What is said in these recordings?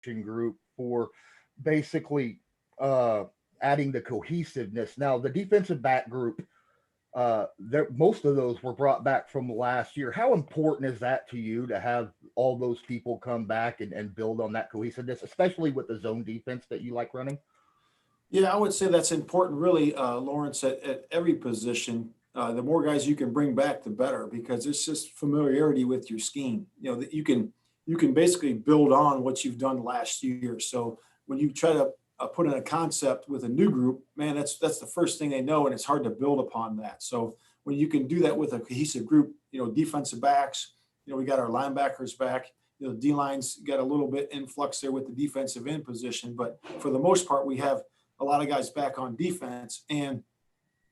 group for basically uh, adding the cohesiveness. Now, the defensive back group, most of those were brought back from last year. How important is that to you to have all those people come back and build on that cohesiveness, especially with the zone defense that you like running? Yeah, I would say that's important, really, Lawrence, at every position. The more guys you can bring back, the better, because it's just familiarity with your scheme. You know that you can basically build on what you've done last year. So when you try to put in a concept with a new group, man, that's the first thing they know, and it's hard to build upon that. So when you can do that with a cohesive group, defensive backs, we got our linebackers back. D line's got a little bit influx there with the defensive end position, but for the most part, we have a lot of guys back on defense. And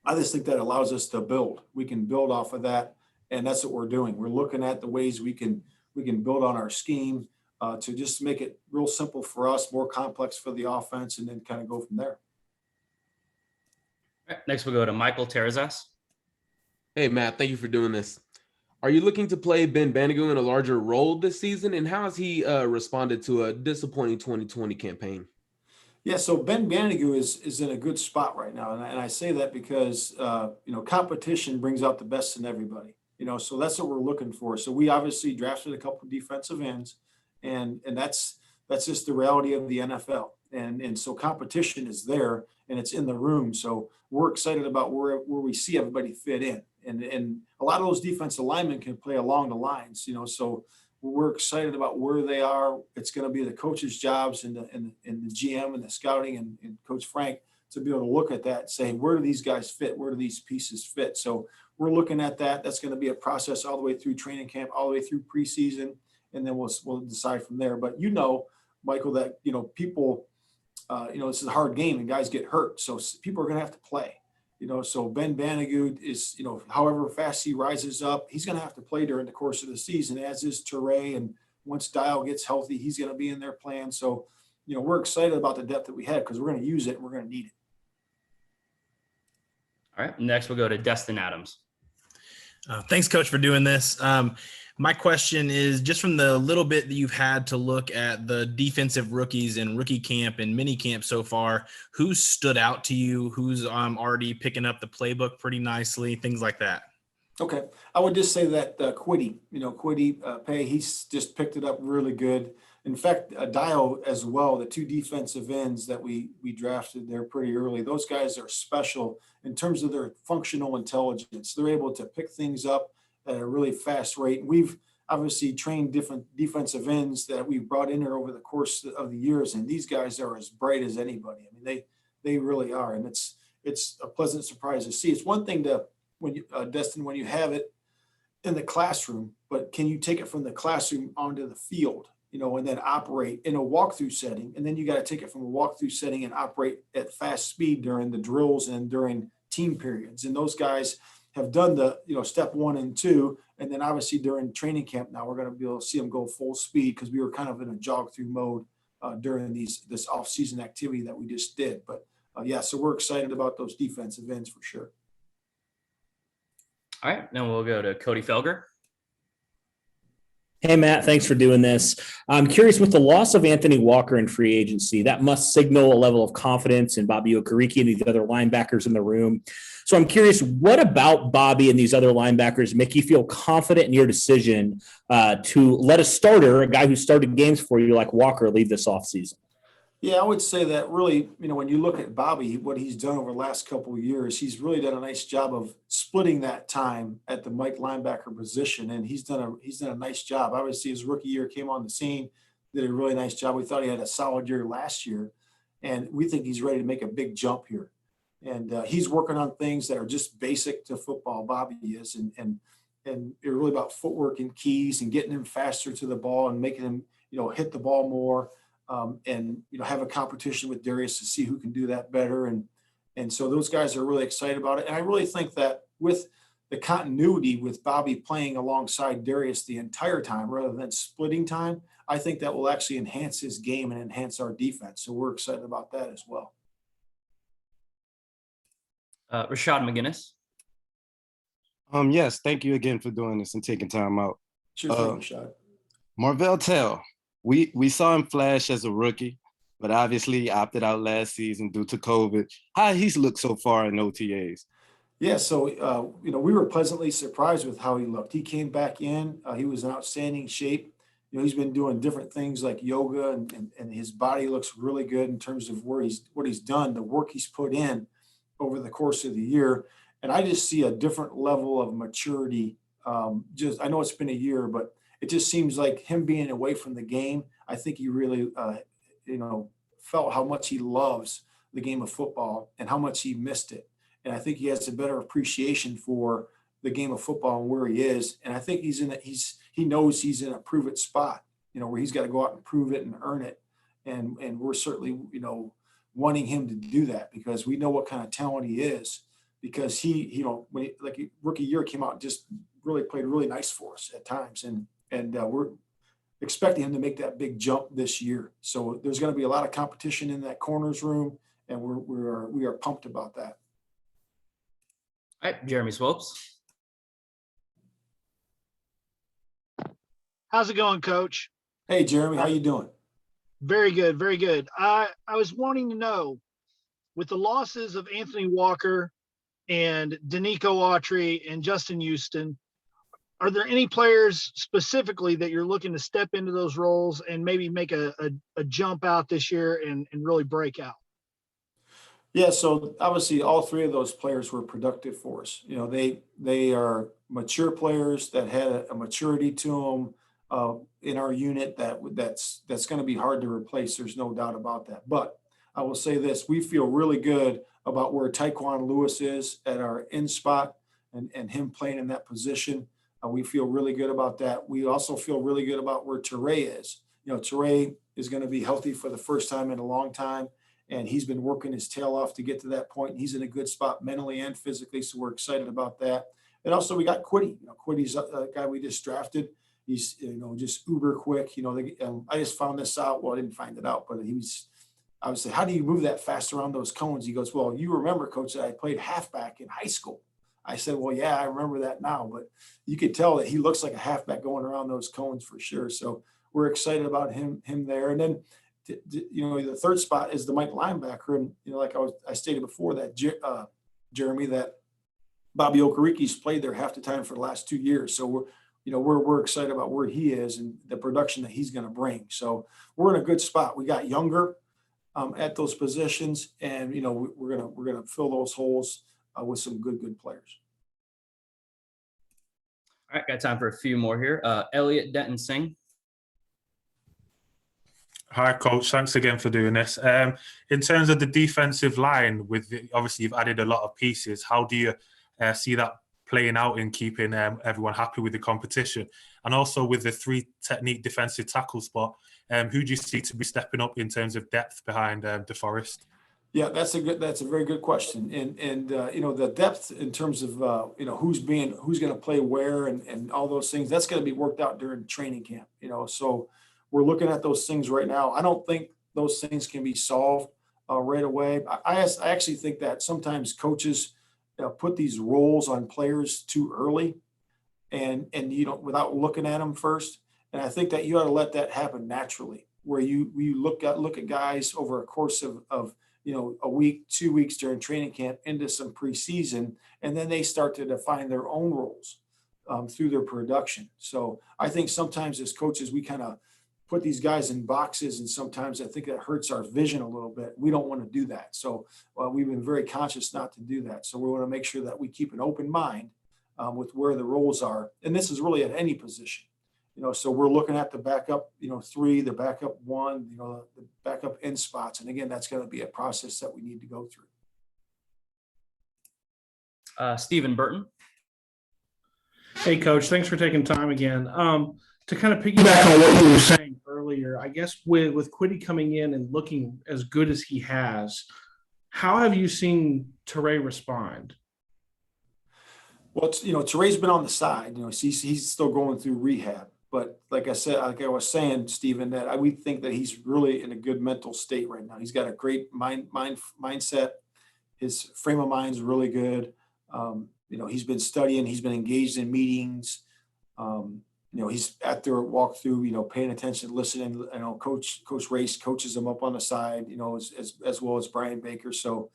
I just think that allows us to build. We can build off of that. And that's what we're doing. We're looking at the ways we can build on our scheme to just make it real simple for us, more complex for the offense, and then kind of go from there. All right, next we'll go to Michael Terrazas. Hey, Matt, thank you for doing this. Are you looking to play Ben Banigou in a larger role this season? And how has he responded to a disappointing 2020 campaign? Yeah, so Ben Banigou is in a good spot right now, and I say that because competition brings out the best in everybody. So that's what we're looking for. So we obviously drafted a couple of defensive ends, and that's just the reality of the NFL. And so competition is there, and it's in the room. So we're excited about where we see everybody fit in, and a lot of those defensive linemen can play along the lines. So we're excited about where they are. It's going to be the coaches' jobs and the GM and the scouting and Coach Frank to be able to look at that and say, where do these guys fit? Where do these pieces fit? So we're looking at that. That's going to be a process all the way through training camp, all the way through preseason, and then we'll decide from there. But Michael, that people, this is a hard game and guys get hurt, so people are going to have to play. So Ben Banigou is, however fast he rises up, he's going to have to play during the course of the season, as is Toure. And once Dial gets healthy, he's going to be in their plan. So, we're excited about the depth that we have because we're going to use it and we're going to need it. All right, next we'll go to Destin Adams. Thanks, Coach, for doing this. My question is, just from the little bit that you've had to look at the defensive rookies in rookie camp and mini camp so far, who's stood out to you? Who's already picking up the playbook pretty nicely? Things like that. Okay. I would just say that Kwity Paye, he's just picked it up really good. In fact, Dio as well, the two defensive ends that we drafted there pretty early, those guys are special in terms of their functional intelligence. They're able to pick things up at a really fast rate. We've obviously trained different defensive ends that we've brought in here over the course of the years, and these guys are as bright as anybody. I mean, they really are, and it's a pleasant surprise to see. It's one thing Destin, when you have it in the classroom, but can you take it from the classroom onto the field, and then operate in a walkthrough setting, and then you got to take it from a walkthrough setting and operate at fast speed during the drills and during team periods. And those guys have done the step 1 and 2, and then obviously during training camp now we're going to be able to see them go full speed because we were kind of in a jog through mode during this off season activity that we just did. But so we're excited about those defensive ends for sure. All right, now we'll go to Cody Felger. Hey, Matt, thanks for doing this. I'm curious, with the loss of Anthony Walker in free agency, that must signal a level of confidence in Bobby Okereke and these other linebackers in the room. So I'm curious, what about Bobby and these other linebackers make you feel confident in your decision to let a guy who started games for you like Walker, leave this offseason? Yeah, I would say that really, when you look at Bobby, what he's done over the last couple of years, he's really done a nice job of splitting that time at the Mike linebacker position, and he's done a nice job. Obviously, his rookie year came on the scene, did a really nice job. We thought he had a solid year last year, and we think he's ready to make a big jump here. And he's working on things that are just basic to football. Bobby is, and it's really about footwork and keys and getting him faster to the ball and making him, hit the ball more. And have a competition with Darius to see who can do that better, and so those guys are really excited about it. And I really think that with the continuity with Bobby playing alongside Darius the entire time rather than splitting time, I think that will actually enhance his game and enhance our defense. So we're excited about that as well. Rashad McGinnis. Yes, thank you again for doing this and taking time out. Sure thing, Rashad. Marvell Tell, we saw him flash as a rookie, but obviously he opted out last season due to COVID. How he's looked so far in OTAs? Yeah, so we were pleasantly surprised with how he looked. He came back in. He was in outstanding shape. He's been doing different things like yoga, and his body looks really good in terms of what he's done, the work he's put in over the course of the year. And I just see a different level of maturity. I know it's been a year, but it just seems like him being away from the game. I think he really, felt how much he loves the game of football and how much he missed it. And I think he has a better appreciation for the game of football and where he is. And I think he knows he's in a prove it spot, where he's got to go out and prove it and earn it. And we're certainly, wanting him to do that because we know what kind of talent he is. Because rookie year came out and just really played really nice for us at times, and we're expecting him to make that big jump this year. So there's going to be a lot of competition in that corners room, and we are pumped about that. All right, Jeremy Swopes. How's it going, Coach? Hey, Jeremy, how you doing? Very good, very good. I was wanting to know, with the losses of Anthony Walker and Danico Autry and Justin Houston, are there any players specifically that you're looking to step into those roles and maybe make a jump out this year and really break out? Yeah, so obviously all three of those players were productive for us. They are mature players that had a maturity to them in our unit that's going to be hard to replace. There's no doubt about that. But I will say this, we feel really good about where Tyquan Lewis is at our in spot and him playing in that position. We feel really good about that. We also feel really good about where Teray is. Teray is going to be healthy for the first time in a long time, and he's been working his tail off to get to that point. And he's in a good spot mentally and physically, so we're excited about that. And also we got Quiddy. Quiddy's a guy we just drafted. He's just uber quick. I just found this out. Well, I didn't find it out, but I would say, how do you move that fast around those cones? He goes, well, you remember, Coach, that I played halfback in high school. I said, well, yeah, I remember that now, but you could tell that he looks like a halfback going around those cones for sure. So we're excited about him there. And then, the third spot is the Mike linebacker. And, like I stated before that, Jeremy, that Bobby Okariki's played there half the time for the last 2 years. So we're excited about where he is and the production that he's going to bring. So we're in a good spot. We got younger at those positions, and we're gonna fill those holes with some good players. All right, got time for a few more here. Elliot Denton Singh. Hi, Coach. Thanks again for doing this. In terms of the defensive line, obviously you've added a lot of pieces. How do you see that playing out in keeping everyone happy with the competition? And also with the 3 technique defensive tackle spot, who do you see to be stepping up in terms of depth behind DeForest? Yeah, that's a very good question. And the depth in terms of who's going to play where and all those things, that's going to be worked out during training camp. So we're looking at those things right now. I don't think those things can be solved right away. I actually think that sometimes coaches put these roles on players too early, and without looking at them first. And I think that you ought to let that happen naturally, where you look at guys over a course of a week, 2 weeks during training camp into some preseason, and then they start to define their own roles through their production. So I think sometimes as coaches, we kind of put these guys in boxes, and sometimes I think that hurts our vision a little bit. We don't want to do that. So we've been very conscious not to do that. So we want to make sure that we keep an open mind with where the roles are. And this is really at any position. So we're looking at the backup, 3, the backup 1, the backup in spots. And again, that's going to be a process that we need to go through. Stephen Burton. Hey, Coach, thanks for taking time again. To kind of piggyback on what you were saying earlier, I guess with Quiddy coming in and looking as good as he has, how have you seen Teray respond? Well, Teray's been on the side. He's still going through rehab. But like I was saying, Stephen, that we think that he's really in a good mental state right now. He's got a great mindset. His frame of mind is really good. He's been studying. He's been engaged in meetings. he's at their walkthrough, paying attention, listening. Coach Race coaches him up on the side, as well as Brian Baker. So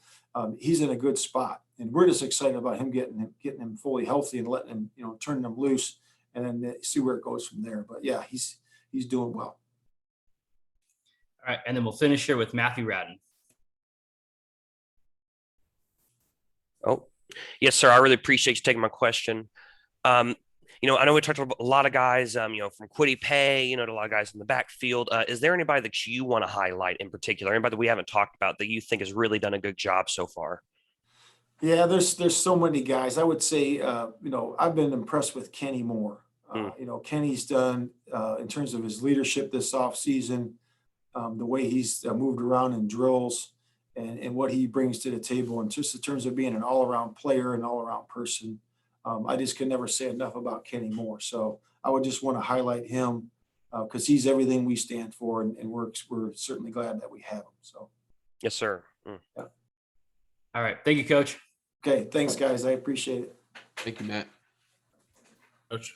he's in a good spot, and we're just excited about him getting him fully healthy and letting him, turning him loose, and then see where it goes from there. But yeah, he's doing well. All right, and then we'll finish here with Matthew Radden. Oh, yes, sir. I really appreciate you taking my question. I know we talked about a lot of guys, from Kwity Paye, to a lot of guys in the backfield. Is there anybody that you want to highlight in particular? Anybody that we haven't talked about that you think has really done a good job so far? Yeah, there's so many guys. I would say, I've been impressed with Kenny Moore. Kenny's done, in terms of his leadership this offseason, the way he's moved around in drills and what he brings to the table, and just in terms of being an all-around player and all-around person. I just can never say enough about Kenny Moore. So I would just want to highlight him because he's everything we stand for, and we're certainly glad that we have him. So, yes, sir. Yeah. All right. Thank you, Coach. Okay. Thanks, guys. I appreciate it. Thank you, Matt. Coach.